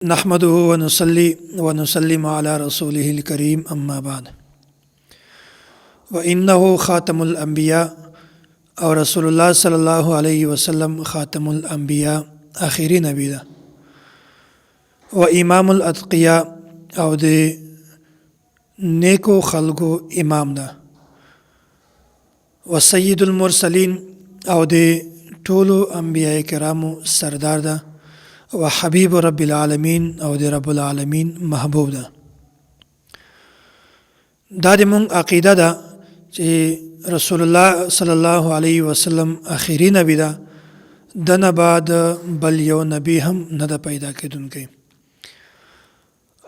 نحمده ونصلي ونسلم على رسوله الكريم أما بعد وإنه خاتم الأنبياء او رسول الله صلی الله علیه وسلم خاتم الانبیاء آخری نبی ده و امام الاتقیاء او د نیکو خلقو امام ده و سید المرسلین او د ټولو انبیاء کرامو سردار ده و حبیب رب العالمین او د رب العالمین محبوب ده. دا د مونږ عقیده ده چې رسول الله صلی الله علیه وسلم آخری نبی ده، دنه بعد بل یو نبی هم نه ده پیدا کېدونکی،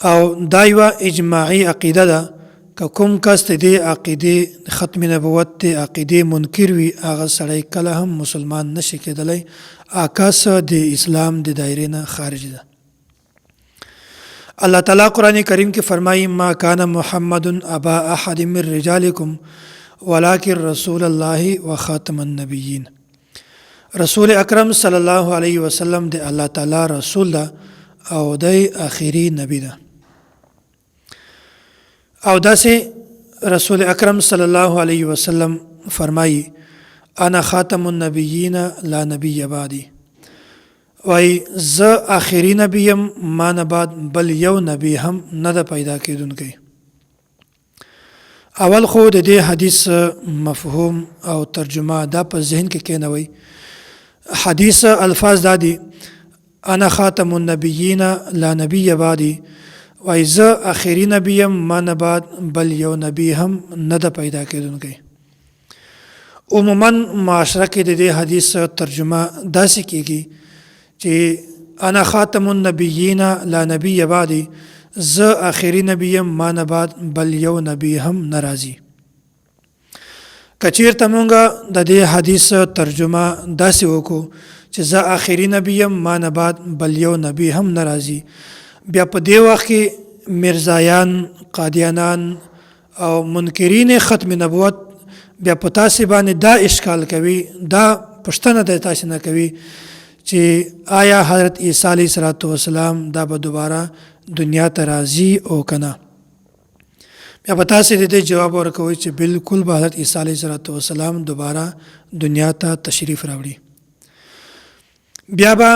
او دا یوه اجماعي عقیده ده. که کوم کس د دې عقیدې ختم نبوت د عقیدې منکر وي، هغه سړی کله هم مسلمان نشي کېدلی، عکس د اسلام د دایرې نه خارج ده. الله تعالی قرآن کریم کې فرمایي ما کان محمد ابا احد من رجالکم ولکن رسول الله و خاتم النبیین. رسول اکرم صلی الله علیه وسلم د الله تعالی رسول ده او د آخری نبی ده. او داسې رسول اکرم صلی الله علیه وسلم فرمایي انا خاتم النبیین لا نبی بعدی، وای زه آخری نبی یم، ما نه بعد بل یو نبی هم نه ده پیدا کېدونکی. اول خو د دې حدیث مفهوم او ترجمه دا په ذهن کې کېنوئ. حدیث الفاظ دا دي انا خاتم النبیین لا نبی بعدی، وای زه آخری نبی یم، ما نه بعد بل یو نبی هم نه ده پیدا کېدونکی. عموما معاشره کې د دې حدیث ترجمه داسې کېږي چې انا خاتم النبیین لا نبی بعدی، زه آخری نبی یم، ما نه بعد بل یو نبی هم ناراضي. که چېرته مونږ د دې حدیث ترجمه داسې وکړو چې زه آخری نبی یم، ما نه بعد بل یو نبی هم ناراضي، بیا په دې وخت کې مرزایان، قادیانان او منکرین ختم نبوت بیا په تاسې باندې دا اشکال کوي، دا پوښتنه د تاسې نه کوي چې آیا حضرت عیسی علیه السلام دا به دوباره دنیا ته راځي او که نه؟ بیا به تاسې د دې جواب ورکوئ چې بالکل به حضرت عیسی علیه السلام دوباره دنیا ته تشریف راوړي. بیا به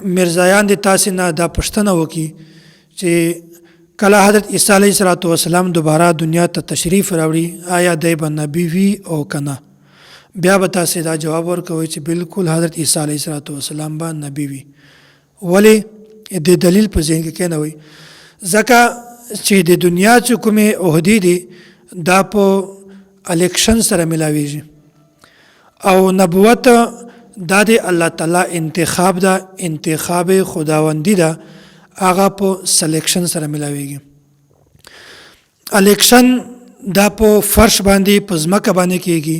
مرزایان د تاسې نه دا پوښتنه وکړي چې کله حضرت عیسی علیه السلام دوباره دنیا ته تشریف راوړي، آیا دی به نبی وي او که نه؟ بیا به تاسې دا جواب ورکوئ چې بالکل حضرت عیسی علیه السلام به نبی وي. ولې؟ د دلیل په ذهن کې کېنوئ. ځکه چې د دنیا چې کومې عهدې دي دا په الیکشن سره ملاویږي، او نبوت دا د الله تعالی انتخاب ده، انتخاب خداوندی ده، هغه په سلیکشن سره ملاویږي. الیکشن دا په فرش باندې په ځمکه باندې کېږي،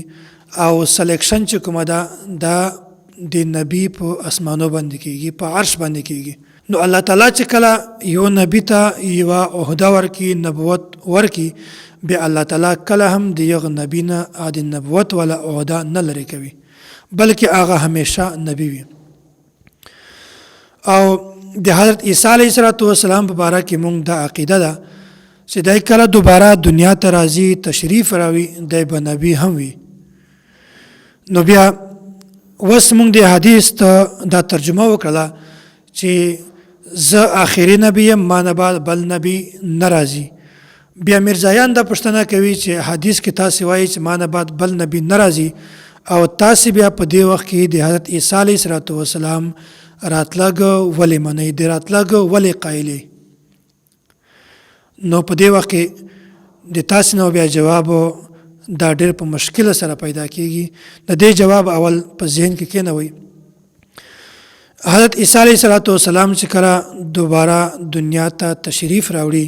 او سلیکشن چې کومه ده دا د نبی په اسمانو باندې کېږي، په عرش باندې کېږي. نو الله تعالی چې کله یو نبی ته یوه عهده ورکي، نبوت ورکي، بیا الله تعالی کله هم د یغه نبی نه د نبوت ولا عهده نه لرې کوي، بلکې هغه همیشه نبی وي. او د حضرت عیسی علیه السلام په باره کې مونږ دا عقیده ده چې دی کله دوباره دنیا ته راځي، تشریف راوي، دی به نبی هم وي. نو بیا اوس مونږ د حدیث ته دا ترجمه وکړله چې زه آخری نبی یم، ما نه بعد بل نبی نه راځي. بیا مرزایان دا پوښتنه کوي چې حدیث کې تاسې وایي چې ما نه بعد بل نبی نه راځي، او تاسې بیا په دې وخت کې د حضرت عیسی علیه السلام راتلګ ولې منئ، د راتلګ ولې قایلې؟ نو په دې وخت کې د تاسې نه بیا جواب دا ډېر په مشکل سره پیدا کېږي. د دې جواب اول په ذهن کې کېنوئ. حضرت عیسی علیه السلام چې کله دوباره دنیا ته تشریف راوړي،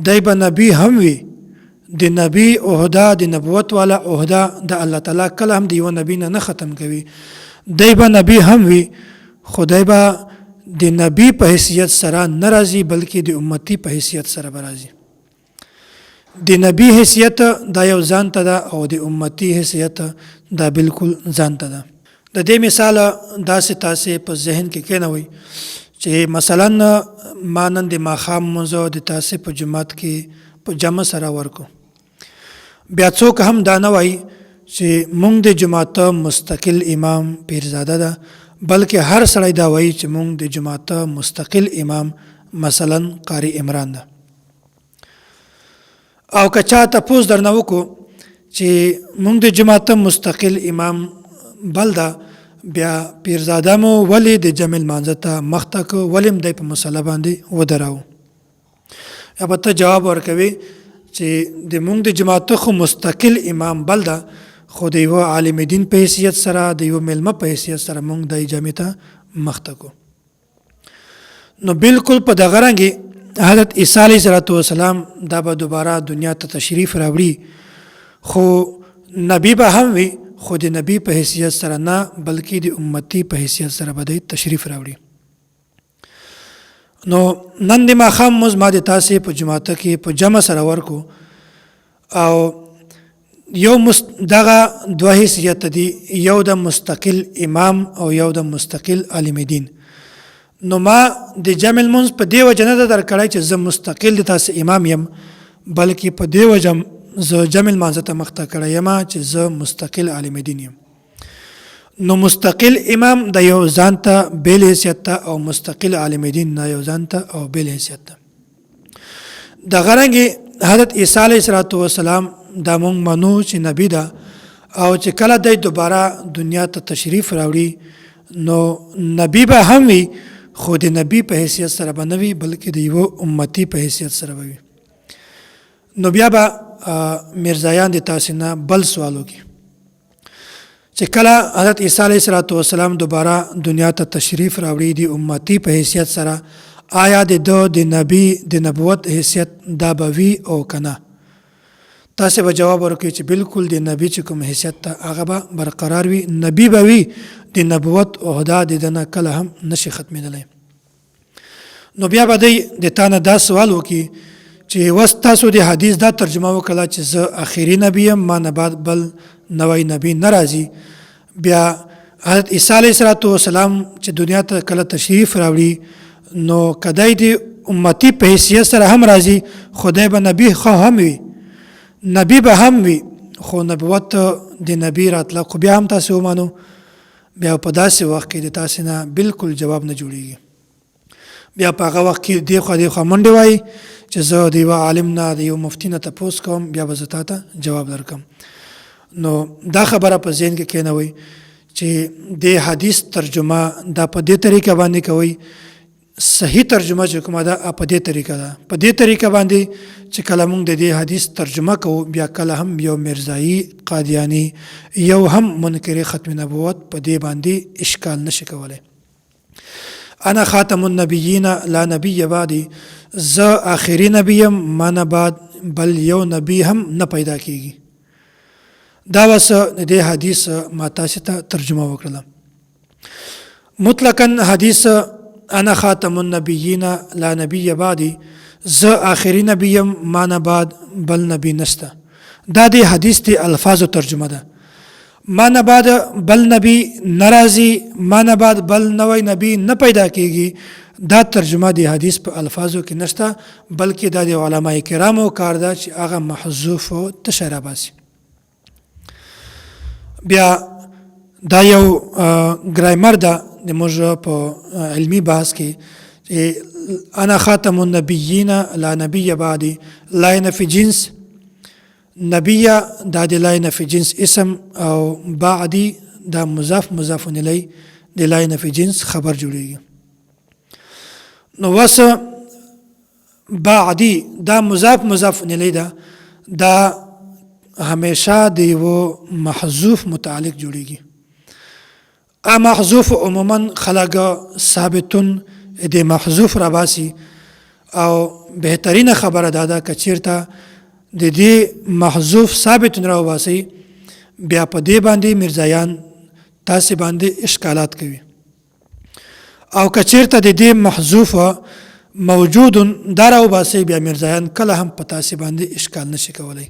دی به نبی هم وي. د نبی عهده، د نبوت والا عهده د الله تعالی کله هم د یو نبی نه ختم کوي. دی به نبی هم وي، خو دی به د نبی په حیثیت سره نه راځي، بلکې د امتی په حیثیت سره به راځي. د نبی حیثیت دا یو ځان ته ده، او د امتی حیثیت دا بالکل ځان ته ده. د دې مثال داسې تاسې په ذهن کې کېنوئ چې مثلا ما نن د ماښام لمونځ د تاسې په جومات کې په جمع سره ورکو، بیا څوک هم دا نه وایي چې مونږ د جومات مستقل امام پیرزاده ده، بلکې هر سړی دا وایي چې مونږ د جومات مستقل امام مثلا قاری عمران ده. او که چا تپوس درنه وکړو چې مونږ د جومات مستقل امام بل ده، بیا پیرزاده مو ولې د جمع لمانځه ته مخته کو، ولې هم دی په مسله باندې ودراو؟ یا به ته جواب ورکوي چې د مونږ د جماعت خو مستقل امام بل ده، خو د یو عالم دین په حیثیت سره، د یو ملمه په حیثیت سره مونږ د جمع ته مخته کو. نو بالکل په دغه رنګې حضرت عیسی علیه السلام دا به دوباره دنیا ته تشریف راوړي، خو نبی به هم وي، خو د نبی په حیثیت سره نه، بلکې د امتی په حیثیت سره به د تشریف راوړي. نو نن د ماښام لمونځ ما د تاسې په جومات کې په جمع سره ورکو، او یو دغه دوه حیثیت دي، یو د مستقل امام او یو د مستقل عالم دین. نو ما د جمع لمونځ په دې وجه نه ده درکړی چې زه مستقل د تاسې امام یم، بلکې په دې وجه زه جمع لمانځه ته مخته کړی یم چې زه مستقل عالم دین یم. نو مستقل امام د یو ځان ته بیل حیثیت ته، او مستقل عالم دین د یو ځان ته او بیل حیثیت ته. دغه رنګې حضرت عیسی علیه السلام دا مونږ منو چې نبی ده، او چې کله دی دوباره دنیا ته تشریف راوړي نو نبی به هم وي، خو د نبی په حیثیت سره به نه وي، بلکې د یو امتی په حیثیت سره به وي. نو بیا به مرزایان د تاسې نه بل سوال وکړي چې کله حضرت عیسی علیه السلام دوباره دنیا ته تشریف راوړي د امتی په حیثیت سره، آیا د نبی د نبوت حیثیت دا به وي او که نه؟ تاسې به جواب ورکړئ چې بالکل د نبی چې کوم حیثیت ته هغه به برقرار وي، نبی به وي، د نبوت عهده د ده نه کله هم نشي ختمېدلی. نو بیا به دی د تا نه دا سوال وکړي چې وس تاسو د حدیث دا ترجمه وکړه چې زه آخري نبی یم، ما نه بعد بل نوی نبی نه راځي. بیا حضرت عیسی علیه السلام چې دنیا ته کله تشریف راوړي نو کدی د امتی په حیثیت سره هم راځي، خدای به نبی خو هم وي، نبی به هم وي، خو نبوت د نبی راتله خو بیا هم تاسې ومانو. بیا په داسې وخت کې د تاسې نه بالکل جواب نه جوړیږي. بیا په هغه وخت کې دیخوا منډې وایي چې زه د یوه عالم نه، د یو مفتی نه تپوس کوم، بیا به زه تا ته جواب درکم. نو دا خبره په ذهن کې کېنوئ چې د حدیث ترجمه دا په دې طریقه باندې کوئ. صحیح ترجمه چې کومه ده په دې طریقه ده، په دې طریقه باندې چې کله موږ د دې حدیث ترجمه کوو، بیا کله هم یو مرزایی قادیانی یو هم منکر ختم نبوت په دې باندې اشکال نشي کولی. انا خاتم النبیین لا نبی بعدی، زه آخري نبی یم، ما نه بعد بل یو نبی هم نه پیدا کیږي. دا وس د دې حدیث ما تاسو ته ترجمه وکړه. مطلقاً حدیث انا خاتم النبیین لا نبی بعدی، زه آخري نبی یم، ما نه بعد بل نبی نشته، دا د حدیث د الفاظو ترجمه ده. ما نه بعد بل نبی ناراضي، ما نه بعد بل نوی نبی نه پیدا کیږي، دا ترجمه د حدیث په الفاظو کې نشته، بلکې دا د علماء کرامو کار ده چې هغه محذوف او تشریح باسي. بیا دا یو ګرامر ده د موږ په علمي بحث کې چې انا خاتم النبیین لا نبی بعدی، لا نفی جنس، نبی دا د لا نفی جنس اسم، او بعدی دا مضاف الی د لا نفی جنس خبر جوړیږي. نو وس بعدی دا مضاف الی ده، دا همیشه د یو محذوف متعلق جوړیږي. محذوف عموما خلق ثابتون د محذوف را باسي، او بهترینه خبره دا که چیرته د دې محذوف ثابتون را باسي، بیا په دې باندې مرزایان تاسې باندې اشکالات کوي. او که چیرته د دې محذوف موجود دا را باسي، بیا مرزایان کله هم په تاسې باندې اشکال نشي کولی.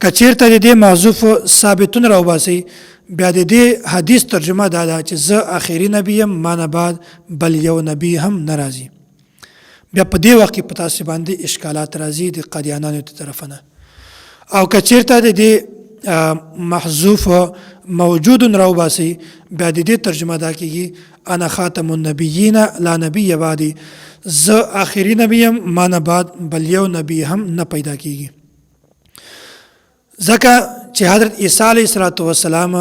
که چیرته د دې محذوف ثابتون را باسي، بیا د دې حدیث ترجمه دا ده چې زه آخري نبی یم ما نه بعد بل یو نبی هم نه راځي. بیا په دې وخت کې په تاسو باندې اشکالات راځي د قادیانانو تر طرفه نه، او که چېرته د دې محذوف موجود راوباسي بیا د دې ترجمه دا کېږي انا خاتم النبیین لا نبی بعدي، زه آخري نبی یم ما نه بعد بل یو نبی هم نه پیدا کېږي. ځکه چې حضرت عیسی علیه السلام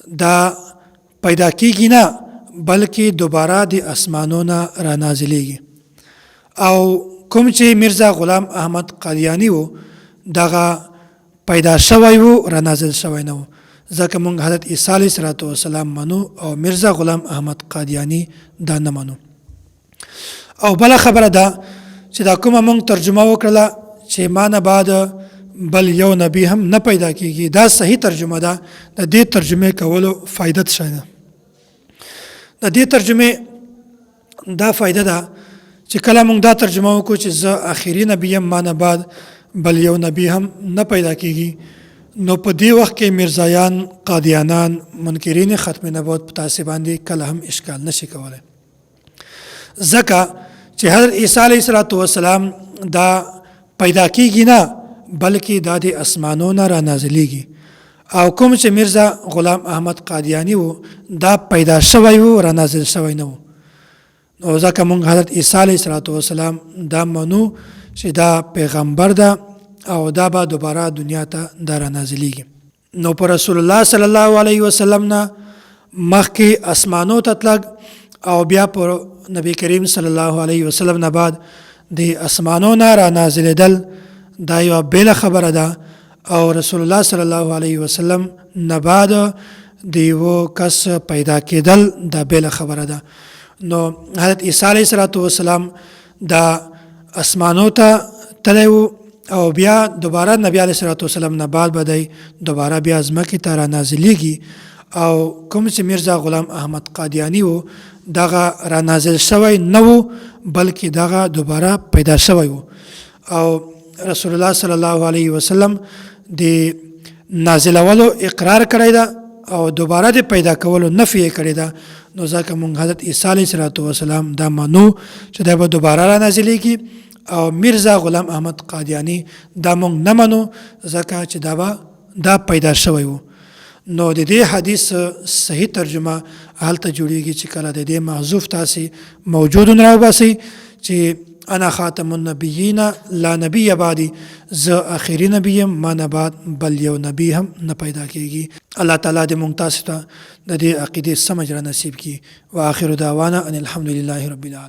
دا پیدا کېږي نه بلکې دوباره د اسمانو نه را نازلېږي، او کوم چې مرزا غلام احمد قادیانی و دغه پیدا شوی و را نازل شوی نه و، ځکه موږ حضرت عیسی علیه السلام منو او مرزا غلام احمد قادیانی دا نه منو. او بله خبره ده چې دا کومه موږ ترجمه وکړله چې ما نه بعد بل یو نبی هم نه پیدا کېږي، دا صحیح ترجمه ده. د دې ترجمه کولو فایده څه ده؟ د دې ترجمه دا فایده ده چې کله موږ دا ترجمه وکړو چې زه آخري نبی یم ما نه بعد بل یو نبی هم نه پیدا کېږي، نو په دې وخت کې مرزایان، قادیانان، منکرین ختم نبوت په تاسې باندې کله هم اشکال نشي کولی، ځکه چې حضرت عیسی علیه السلام دا پیدا کېږي نه بلکې دا د اسمانو نه را نازلېږي، او کوم چې مرزا غلام احمد قادیانی و دا پیدا شوی و را نازل شوی نه و، نو ځکه موږ حضرت عیسی علیه السلام دا منو چې دا پیغمبر ده او دا به دوباره دنیا ته دا را نازلېږي. نو پر رسول الله صلی الله علیه وسلم نه مخکې اسمانو ته تلګ او بیا پر نبی کریم صلی الله علیه وسلم نه بعد د اسمانو نه را نازلېدل دا یو بله خبره ده، او رسول الله صلی الله علیه وسلم نه بعد د یو کس پیدا کېدل دا بله خبره ده. نو حضرت عیسی علیه السلام دا اسمانو ته تللی و او بیا دوباره نبی علیه السلام نه بعد به دی دوباره بیا ځمکې ته را نازلېږي، او کوم چې مرزا غلام احمد قادیانی و دغه را نازل شوی نه و بلکې دغه دوباره پیدا شوی و، او رسول الله صلی الله علیه وسلم د نازلولو اقرار کړی ده او دوباره د پیدا کولو نفی یې کړی ده. نو ځکه موږ حضرت عیسی علیه السلام دا منو چې دا به دوباره را نازلېږي، او مرزا غلام احمد قادیانی دا موږ نه منو ځکه چې دا پیدا شوی و. نو د دې حدیث صحیح ترجمه هلته جوړیږي چې کله د دې محذوف تاسې موجود راوباسئ چې انا خاتم النبیین لا نبی بعدي، زه آخري نبی یم ما نه بعد بل یو نبی هم نه پیدا کېږي. الله تعالی دې موږ تاسو ته د دې عقیدې سمجھ را نصیب کړي. واخر دعوانا ان الحمد لله رب العالمین.